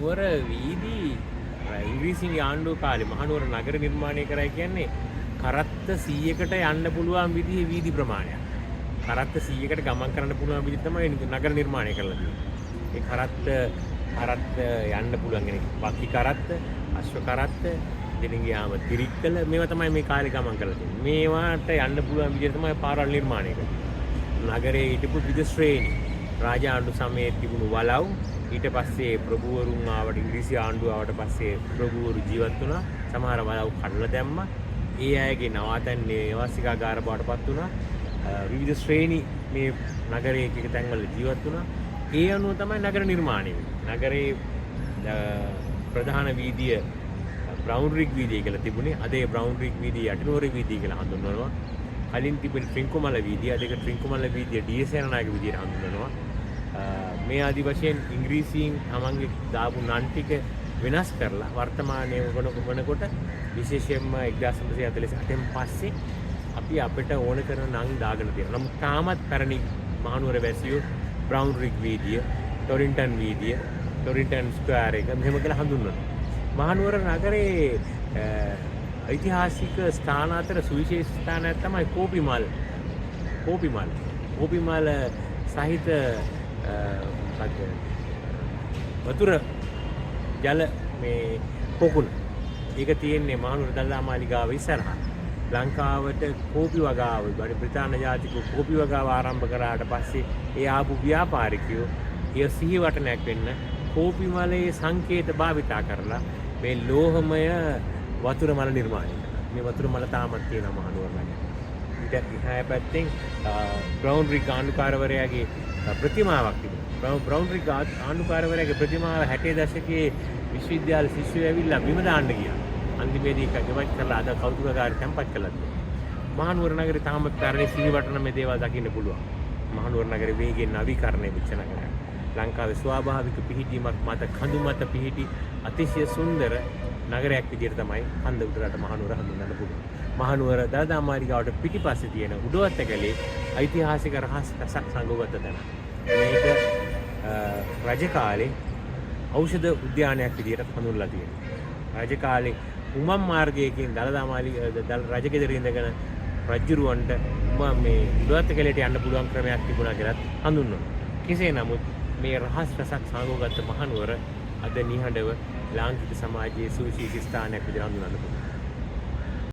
මහනුවර වීදි ඉංග්‍රීසින් ආණ්ඩුව කාලේ මහනුවර නගර නිර්මාණය කරයි කියන්නේ කරත්ත 100කට යන්න පුළුවන් විදිහේ වීදි ප්‍රමාණයක්. කරත්ත 100කට ගමන් කරන්න පුළුවන් විදිහ තමයි නගර නිර්මාණය කරලා තියෙන්නේ. ඒ කරත්ත යන්න පුළුවන් කෙනෙක්. වක්කි කරත්ත, අශ්ව කරත්ත, දෙලින් ගියාම තිරික්කල මේවා තමයි මේ කාලේ ගමන් කරලා තියෙන්නේ. මේවාට යන්න පුළුවන් විදිහට තමයි පාරවල් නිර්මාණය කරන්නේ. නගරයේ හිටපු විවිධ ශ්‍රේණි රාජාණ්ඩු සමයේ තිබුණු වලව් ඊට පස්සේ ප්‍රභූවරුන් ආවට ඉංග්‍රීසි ආණ්ඩුව ආවට පස්සේ ප්‍රභූවරු ජීවත් වුණා. සමහර වලව් කඩලා දැම්මා. ඒ අයගේ නවාතැන් නිවාසිකාගාර බවට පත් වුණා. විවිධ ශ්‍රේණි මේ නගරයේ එක තැන්වල ජීවත් වුණා. ඒ අනුව තමයි නගර නිර්මාණය වෙන්නේ. නගරේ ප්‍රධාන වීදිය බ්‍රවුන් රිග් වීදිය කියලා තිබුණේ. අද ඒ බ්‍රවුන් රිග් වීදිය යටිනුවර වීදිය කියලා හඳුන්වනවා. කලින් තිබෙන ත්‍රිංකුමල වීදිය, අද ඒක ත්‍රිංකුමල වීදිය ඩී.එස්. සේනානායක විදියට හඳුන්වනවා. මේ ආදි වශයෙන් ඉංග්‍රීසියෙන් තමන්ගේ දාපු නම් ටික වෙනස් කරලා වර්තමානයේ වනකොට විශේෂයෙන්ම 1948න් පස්සේ අපි අපිට ඕන කරන නම් දාගෙන තියෙනවා. නමුත් තාමත් පැරණි මහනුවර වැසියෝ බ්‍රවුන් රිග් වීදිය, ටොරින්ටන් වීදිය, ටොරින්ටන් ස්ක්වයර් එක මෙහෙම කියලා හඳුන්වනවා. මහනුවර නගරේ ඓතිහාසික ස්ථාන අතර සුවිශේෂී ස්ථානයක් තමයි කෝපිමල්. කෝපිමල් සහිත වතුර ජල මේ පොකුණ. ඒක තියෙන්නේ මහනුවර දළදා මාලිගාව ඉස්සරහා. ලංකාවට කෝපි වගාව, බ්‍රිතාන්‍ය ජාතික කෝපි වගාව ආරම්භ කරාට පස්සේ ඒ ආපු ව්‍යාපාරිකයෝ ඒ සිහිවටනයක් වෙන්න කෝපි මලේ සංකේත භාවිතා කරලා මේ ලෝහමය වතුර මල නිර්මාණය කළා. මේ වතුර මල තාමත් තියෙනවා මහනුවර නගරේ. ඊට එහා පැත්තෙන් බ්‍රවුන් රිග් ආණ්ඩුකාරවරයාගේ ප්‍රතිමාවක් තිබුණා. බ්‍රවුන් රිග් ආණ්ඩුකාරවරයාගේ ප්‍රතිමාව 60 දශකයේ විශ්වවිද්‍යාල ශිෂ්‍යයෝ ඇවිල්ලා බිම දාන්න ගියා. අන්තිමේදී ගෙවච් කරලා අද කෞතුකාගාරේ තැන්පත් කළා. මහනුවර නගරේ තාමත් පැරණි සිහිවටන මේ දේවල් දකින්න පුළුවන්. මහනුවර නගරේ වේගයෙන් නවීකරණය වෙච්ච නගරයක්. ලංකාවේ ස්වාභාවික පිහිටීමක් මත කඳු මත පිහිටි අතිශය සුන්දර නගරයක් විදිහට තමයි කන්ද උඩරට මහනුවර හඳුන්වන්න පුළුවන්. මහනුවර දළදා මාලිගාවට පිටිපස්සේ තියෙන උඩවත්තකලේ ඓතිහාසික රහස් රසක් සංගවත තැන. මේක රජ කාලේ ඖෂධ උද්‍යානයක් විදිහට හඳුන්වලා තියෙනවා. රජ කාලේ උමම් මාර්ගයකින් දළදා මාලිගා රජගෙදර ඉඳගෙන රජුරවන්ට මේ උඩවත්තකලේට යන්න පුළුවන් ක්‍රමයක් තිබුණා කියලා හඳුන්වනවා. කෙසේ නමුත් මේ රහස් රසක් සංගවගත මහනුවර අද නිහඬව ලාංකික සමාජයේ සුවිශේෂී ස්ථානයක් විදිහට හඳුන්වන්න පුළුවන්.